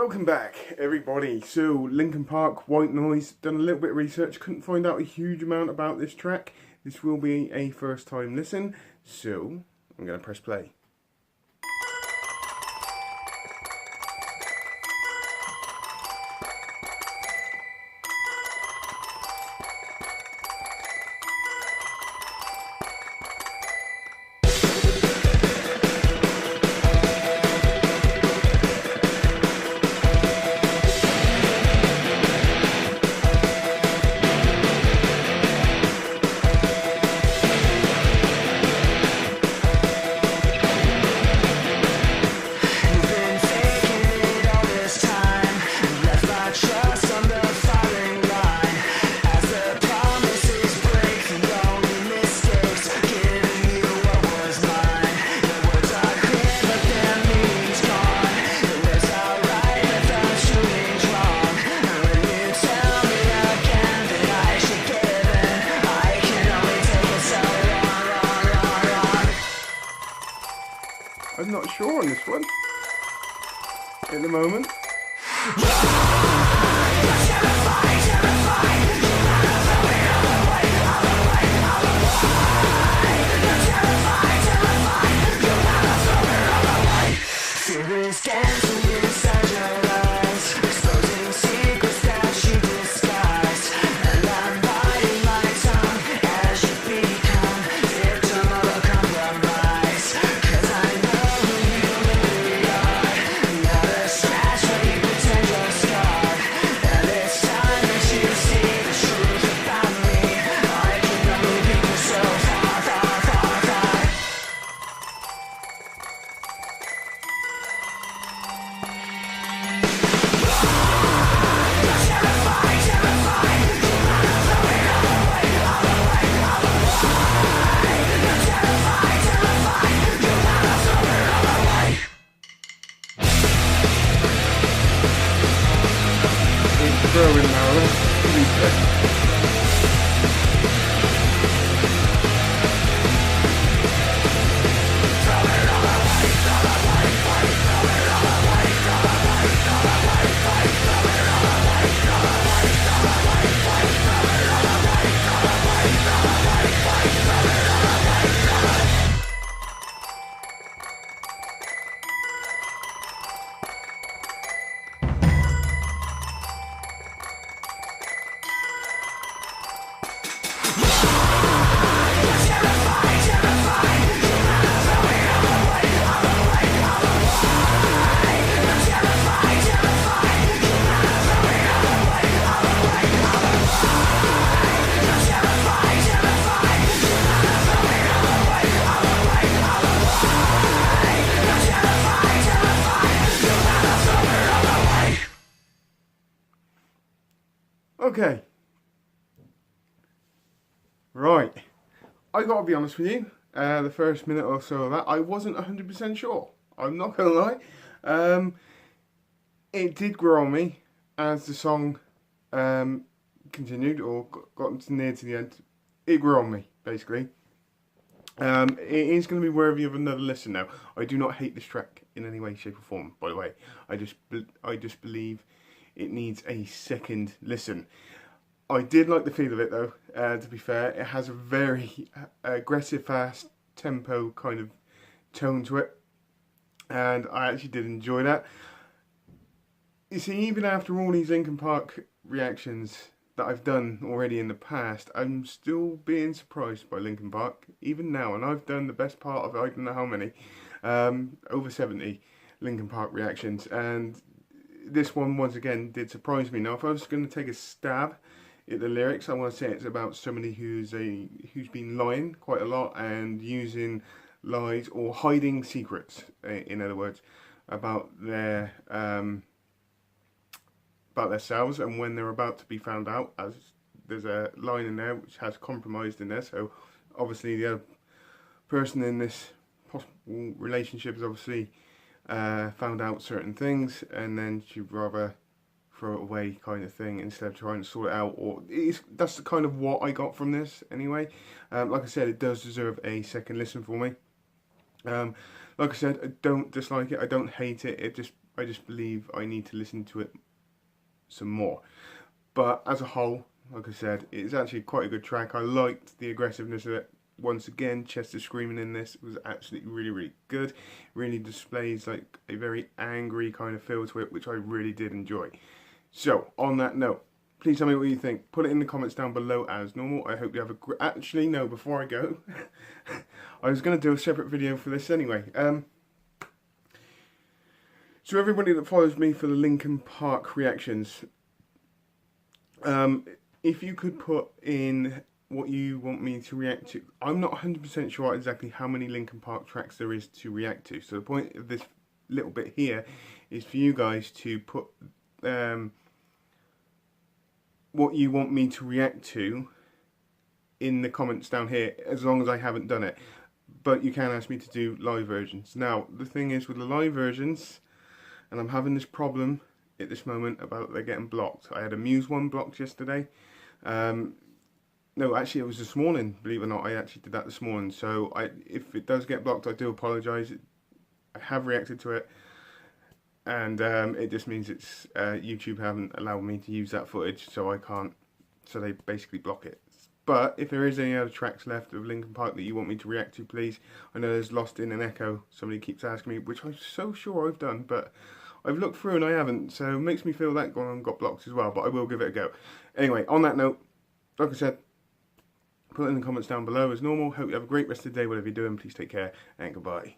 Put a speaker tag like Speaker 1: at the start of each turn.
Speaker 1: Welcome back, everybody. So, Linkin Park, White Noise. Done a little bit of research. Couldn't find out a huge amount about this track. This will be a first time listen. So, I'm going to press play. I'm not sure on this one at the moment. Throwing now, let's Okay. Right. I gotta be honest with you. The first minute or so of that, I wasn't 100% sure. I'm not gonna lie. It did grow on me as the song continued or got near to the end. It grew on me, basically. It is going to be worthy of another listen now. I do not hate this track in any way, shape or form, by the way. I just believe it needs a second listen. I did like the feel of it though, to be fair. It has a very aggressive, fast tempo kind of tone to it. And I actually did enjoy that. You see, even after all these Linkin Park reactions that I've done already in the past, I'm still being surprised by Linkin Park, even now. And I've done the best part of, I don't know how many, over 70 Linkin Park reactions. And this one, once again, did surprise me. Now, if I was going to take a stab at the lyrics, I want to say it's about somebody who's been lying quite a lot and using lies or hiding secrets, in other words, about themselves, and when they're about to be found out, as there's a line in there which has compromised in there, so obviously the other person in this possible relationship has obviously found out certain things, and then she'd rather throw it away kind of thing instead of trying to sort it out. Or that's the kind of what I got from this anyway. Like I said, it does deserve a second listen for me. Like I said, I don't dislike it, I don't hate it, it just I just believe I need to listen to it some more. But as a whole, like I said, it's actually quite a good track. I liked the aggressiveness of it. Once again, Chester screaming in this was absolutely really good. Really displays like a very angry kind of feel to it, which I really did enjoy. So, on that note, please tell me what you think. Put it in the comments down below as normal. I hope you have a actually, no, before I go, I was going to do a separate video for this anyway. So everybody that follows me for the Linkin Park reactions, if you could put in what you want me to react to. I'm not 100% sure exactly how many Linkin Park tracks there is to react to. So the point of this little bit here is for you guys to put what you want me to react to in the comments down here, as long as I haven't done it. But you can ask me to do live versions. Now, the thing is with the live versions, and I'm having this problem at this moment about they're getting blocked. I had a Muse one blocked yesterday. No, actually it was this morning, believe it or not. I actually did that this morning. So if it does get blocked, I do apologise. I have reacted to it. And it just means it's YouTube haven't allowed me to use that footage, so I can't. So they basically block it. But if there is any other tracks left of Linkin Park that you want me to react to, please. I know there's Lost in an Echo. Somebody keeps asking me, which I'm so sure I've done, but I've looked through and I haven't. So it makes me feel that one got blocked as well. But I will give it a go. Anyway, on that note, like I said, put it in the comments down below as normal. Hope you have a great rest of the day, whatever you're doing. Please take care and goodbye.